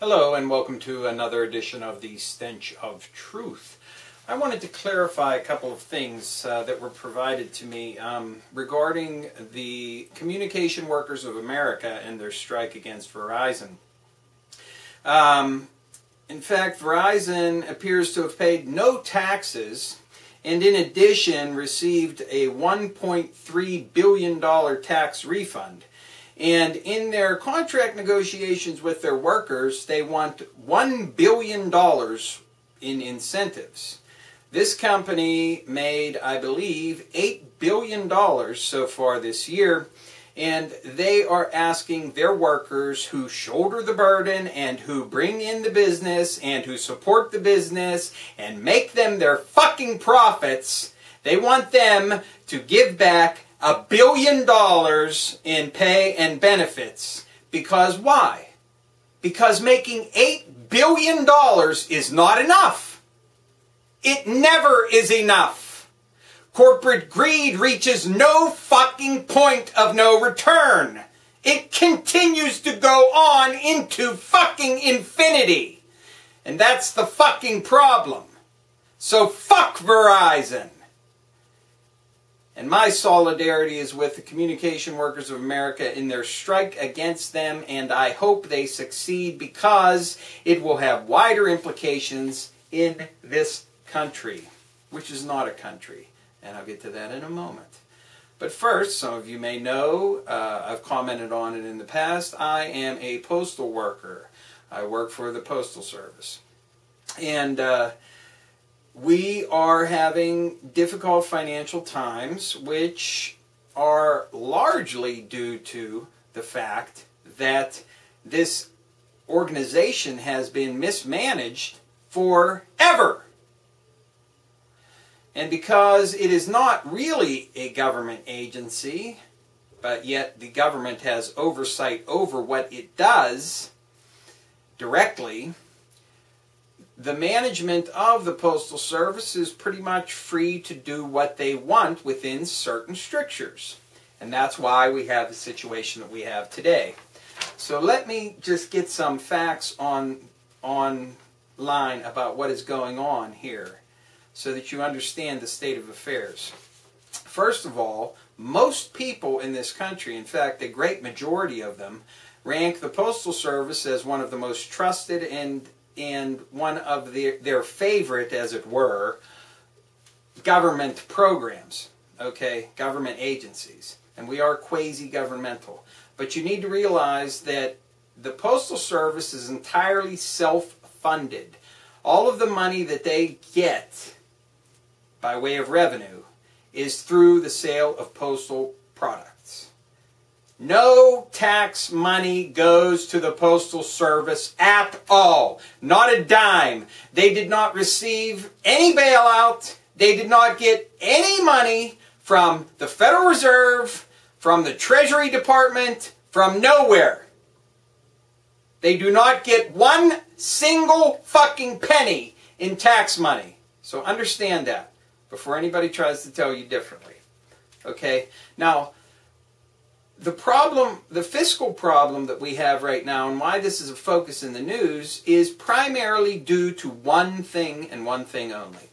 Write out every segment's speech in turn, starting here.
Hello and welcome to another edition of the Stench of Truth. I wanted to clarify a couple of things that were provided to me regarding the Communication Workers of America and their strike against Verizon. In fact, Verizon appears to have paid no taxes and in addition received a $1.3 billion tax refund. And in their contract negotiations with their workers, they want $1 billion in incentives. This company made, I believe, $8 billion so far this year, and they are asking their workers who shoulder the burden and who bring in the business and who support the business and make them their fucking profits, they want them to give back $1 billion in pay and benefits. Because why? Because making $8 billion is not enough. It never is enough. Corporate greed reaches no fucking point of no return. It continues to go on into fucking infinity. And that's the fucking problem. So fuck Verizon. And my solidarity is with the Communication Workers of America in their strike against them, and I hope they succeed because it will have wider implications in this country, which is not a country, and I'll get to that in a moment. But first, some of you may know, I've commented on it in the past, I am a postal worker. I work for the Postal Service. And we are having difficult financial times, which are largely due to the fact that this organization has been mismanaged forever. And because it is not really a government agency, but yet the government has oversight over what it does directly, the management of the Postal Service is pretty much free to do what they want within certain strictures. And that's why we have the situation that we have today. So let me just get some facts online about what is going on here so that you understand the state of affairs. First of all, most people in this country, in fact a great majority of them, rank the Postal Service as one of the most trusted and one of their favorite, as it were, government programs, okay, government agencies. And we are quasi-governmental. But you need to realize that the Postal Service is entirely self-funded. All of the money that they get by way of revenue is through the sale of postal products. No tax money goes to the Postal Service at all. Not a dime. They did not receive any bailout. They did not get any money from the Federal Reserve, from the Treasury Department, from nowhere. They do not get one single fucking penny in tax money. So understand that before anybody tries to tell you differently. Okay? Now, the fiscal problem that we have right now and why this is a focus in the news is primarily due to one thing and one thing only.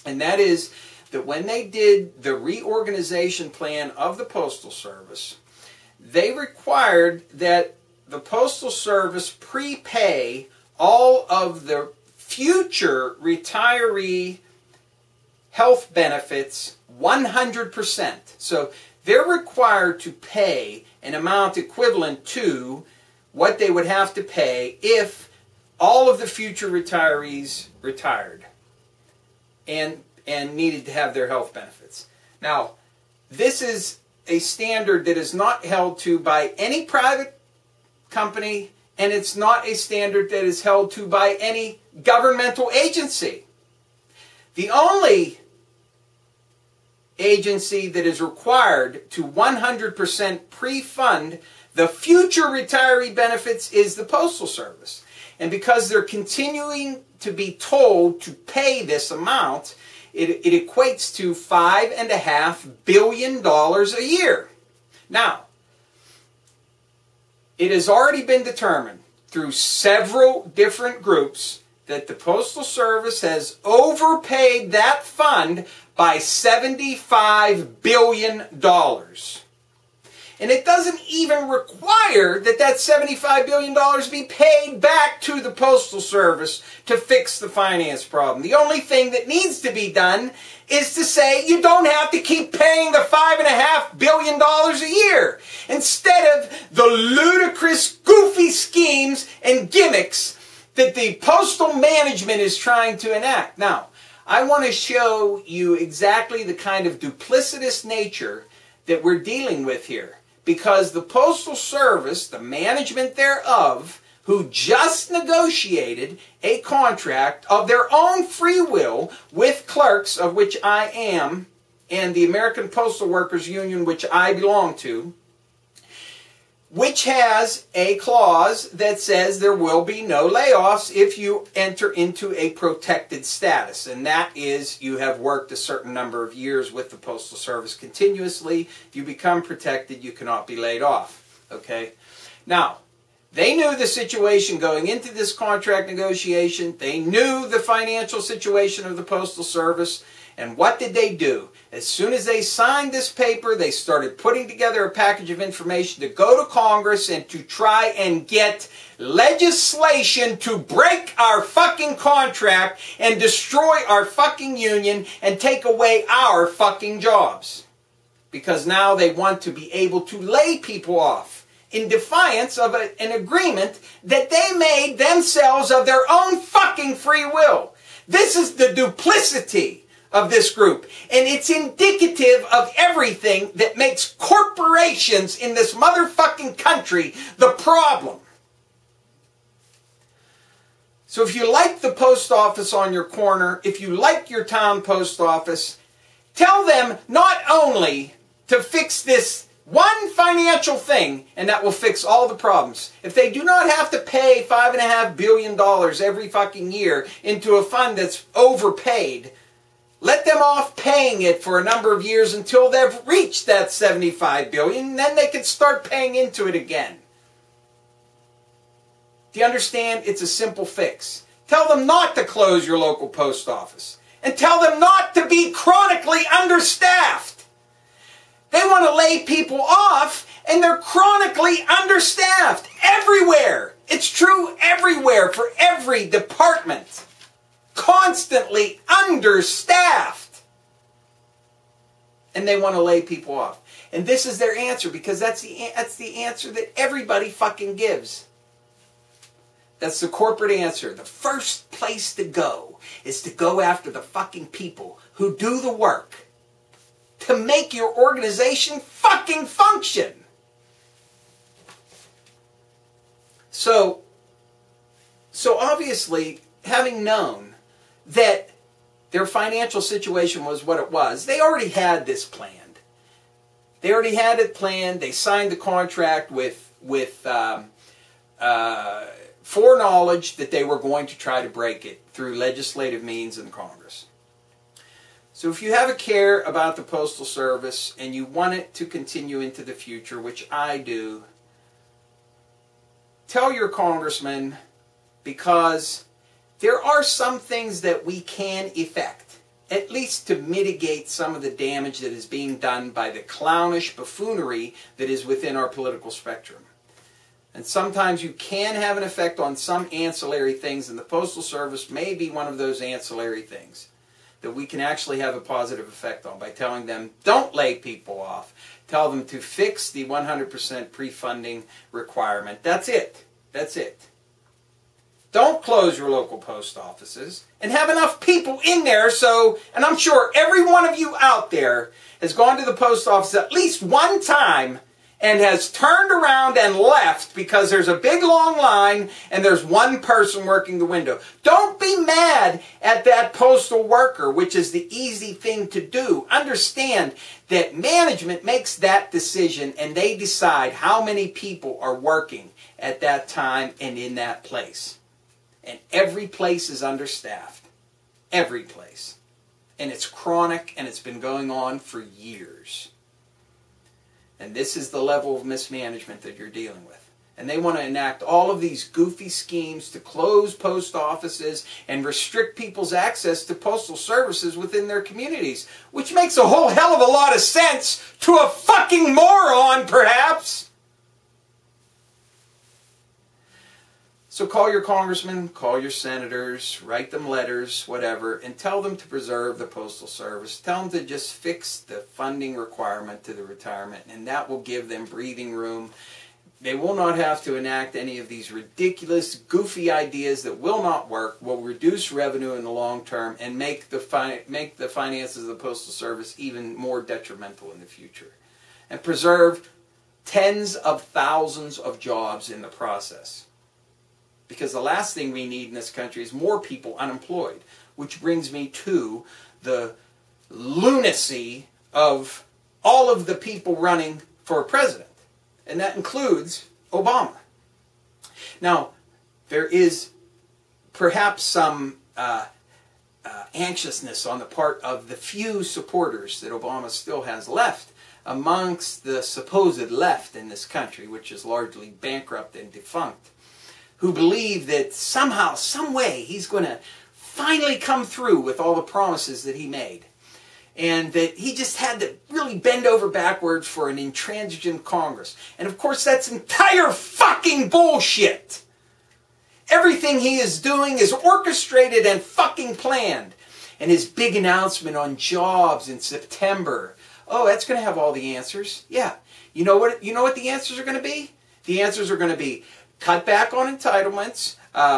And that is that when they did the reorganization plan of the Postal Service, they required that the Postal Service prepay all of the future retiree health benefits 100%. So they're required to pay an amount equivalent to what they would have to pay if all of the future retirees retired and needed to have their health benefits. Now, this is a standard that is not held to by any private company, and it's not a standard that is held to by any governmental agency. The only agency that is required to 100% pre-fund the future retiree benefits is the Postal Service. And because they're continuing to be told to pay this amount, it equates to $5.5 billion a year. Now, it has already been determined through several different groups that the Postal Service has overpaid that fund by $75 billion. And it doesn't even require that that $75 billion be paid back to the Postal Service to fix the finance problem. The only thing that needs to be done is to say you don't have to keep paying the $5.5 billion a year. Instead of the ludicrous, goofy schemes and gimmicks that the postal management is trying to enact. Now, I want to show you exactly the kind of duplicitous nature that we're dealing with here. Because the Postal Service, the management thereof, who just negotiated a contract of their own free will with clerks, of which I am, and the American Postal Workers Union, which I belong to, which has a clause that says there will be no layoffs if you enter into a protected status. And that is, you have worked a certain number of years with the Postal Service continuously. If you become protected, you cannot be laid off. Okay? Now, they knew the situation going into this contract negotiation. They knew the financial situation of the Postal Service. And what did they do? As soon as they signed this paper, they started putting together a package of information to go to Congress and to try and get legislation to break our fucking contract and destroy our fucking union and take away our fucking jobs. Because now they want to be able to lay people off in defiance of an agreement that they made themselves of their own fucking free will. This is the duplicity of this group. And it's indicative of everything that makes corporations in this motherfucking country the problem. So if you like the post office on your corner, if you like your town post office, tell them not only to fix this one financial thing, and that will fix all the problems. If they do not have to pay $5.5 billion every fucking year into a fund that's overpaid, let them off paying it for a number of years until they've reached that $75 billion, and then they can start paying into it again. Do you understand? It's a simple fix. Tell them not to close your local post office. And tell them not to be chronically understaffed. They want to lay people off, and they're chronically understaffed everywhere. It's true everywhere for every department. Constantly understaffed. And they want to lay people off. And this is their answer, because that's the answer that everybody fucking gives. That's the corporate answer. The first place to go is to go after the fucking people who do the work to make your organization fucking function. So obviously, having known that their financial situation was what it was, they already had this planned. They already had it planned. They signed the contract with foreknowledge that they were going to try to break it through legislative means in Congress. So if you have a care about the Postal Service and you want it to continue into the future, which I do, tell your congressman, because there are some things that we can effect, at least to mitigate some of the damage that is being done by the clownish buffoonery that is within our political spectrum. And sometimes you can have an effect on some ancillary things, and the Postal Service may be one of those ancillary things that we can actually have a positive effect on by telling them, don't lay people off. Tell them to fix the 100% pre-funding requirement. That's it. That's it. Don't close your local post offices, and have enough people in there so, and I'm sure every one of you out there has gone to the post office at least one time and has turned around and left because there's a big long line and there's one person working the window. Don't be mad at that postal worker, which is the easy thing to do. Understand that management makes that decision, and they decide how many people are working at that time and in that place. And every place is understaffed. Every place. And it's chronic, and it's been going on for years. And this is the level of mismanagement that you're dealing with. And they want to enact all of these goofy schemes to close post offices and restrict people's access to postal services within their communities. Which makes a whole hell of a lot of sense to a fucking moron, perhaps. So call your congressmen, call your senators, write them letters, whatever, and tell them to preserve the Postal Service. Tell them to just fix the funding requirement to the retirement, and that will give them breathing room. They will not have to enact any of these ridiculous, goofy ideas that will not work, will reduce revenue in the long term, and make the finances of the Postal Service even more detrimental in the future. And preserve tens of thousands of jobs in the process. Because the last thing we need in this country is more people unemployed. Which brings me to the lunacy of all of the people running for president. And that includes Obama. Now, there is perhaps some anxiousness on the part of the few supporters that Obama still has left amongst the supposed left in this country, which is largely bankrupt and defunct, who believe that somehow, some way, he's going to finally come through with all the promises that he made. And that he just had to really bend over backwards for an intransigent Congress. And of course, that's entire fucking bullshit. Everything he is doing is orchestrated and fucking planned. And his big announcement on jobs in September. Oh, that's going to have all the answers. Yeah. You know what the answers are going to be? The answers are going to be cut back on entitlements,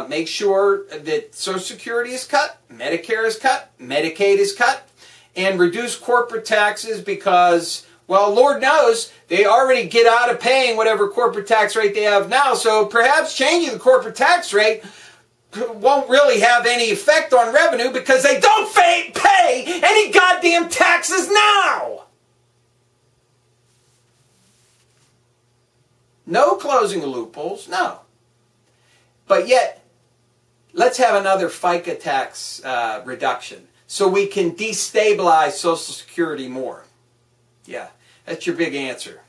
make sure that Social Security is cut, Medicare is cut, Medicaid is cut, and reduce corporate taxes because, well, Lord knows, they already get out of paying whatever corporate tax rate they have now, so perhaps changing the corporate tax rate won't really have any effect on revenue because they don't pay any goddamn taxes now! No closing of loopholes, no. But yet, let's have another FICA tax reduction so we can destabilize Social Security more. Yeah, that's your big answer.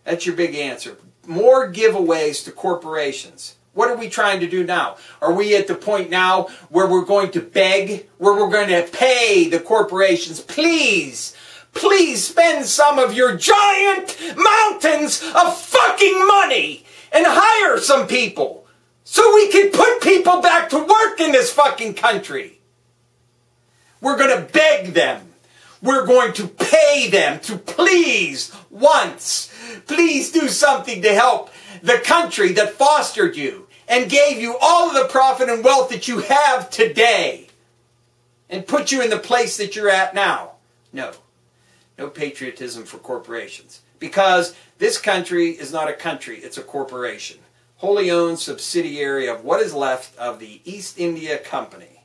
That's your big answer. More giveaways to corporations. What are we trying to do now? Are we at the point now where we're going to beg, where we're going to pay the corporations, please spend some of your giant mountains of fucking money and hire some people so we can put people back to work in this fucking country. We're going to beg them. We're going to pay them to please do something to help the country that fostered you and gave you all of the profit and wealth that you have today and put you in the place that you're at now. No. No patriotism for corporations. Because this country is not a country, it's a corporation. Wholly owned subsidiary of what is left of the East India Company.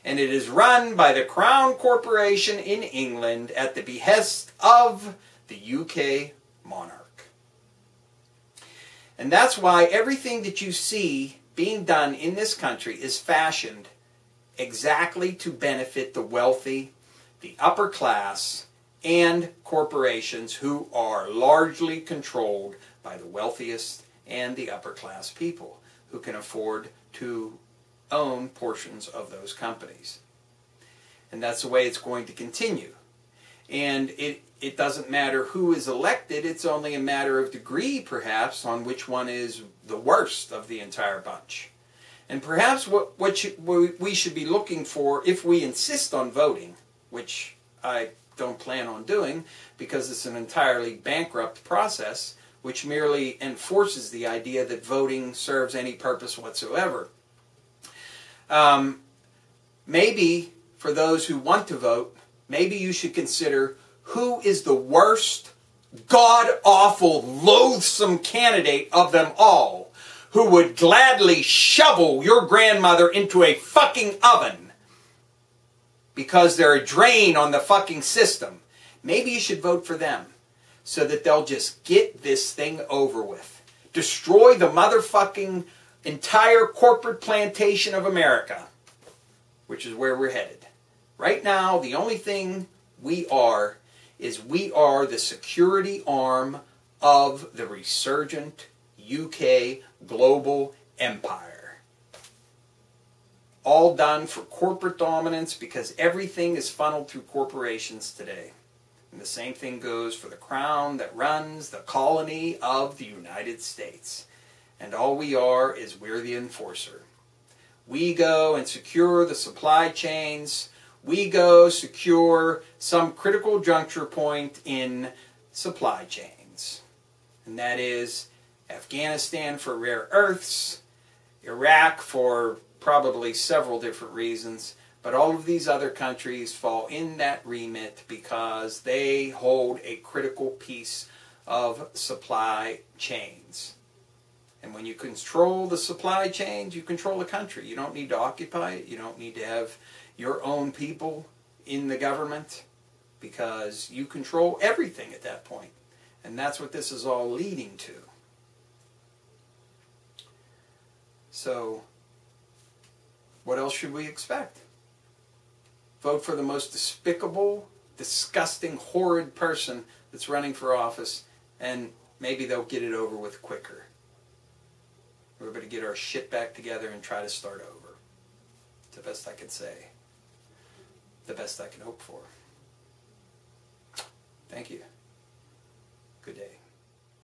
And it is run by the Crown Corporation in England at the behest of the UK monarch. And that's why everything that you see being done in this country is fashioned exactly to benefit the wealthy, the upper class, and corporations who are largely controlled by the wealthiest and the upper class people who can afford to own portions of those companies. And that's the way it's going to continue. And it doesn't matter who is elected, it's only a matter of degree, perhaps, on which one is the worst of the entire bunch. And perhaps what we should be looking for, if we insist on voting, which I don't plan on doing, because it's an entirely bankrupt process, which merely enforces the idea that voting serves any purpose whatsoever. Maybe, for those who want to vote, maybe you should consider who is the worst, god-awful, loathsome candidate of them all, who would gladly shovel your grandmother into a fucking oven because they're a drain on the fucking system. Maybe you should vote for them so that they'll just get this thing over with. Destroy the motherfucking entire corporate plantation of America, which is where we're headed. Right now, the only thing we are is we are the security arm of the resurgent UK global empire. All done for corporate dominance, because everything is funneled through corporations today. And the same thing goes for the crown that runs the colony of the United States. And all we are is we're the enforcer. We go and secure the supply chains. We go secure some critical juncture point in supply chains. And that is Afghanistan for rare earths, Iraq for probably several different reasons, but all of these other countries fall in that remit because they hold a critical piece of supply chains. And when you control the supply chains, you control the country. You don't need to occupy it. You don't need to have your own people in the government, because you control everything at that point. And that's what this is all leading to. So, what else should we expect? Vote for the most despicable, disgusting, horrid person that's running for office, and maybe they'll get it over with quicker. We're going to get our shit back together and try to start over. It's the best I can say. The best I can hope for. Thank you. Good day.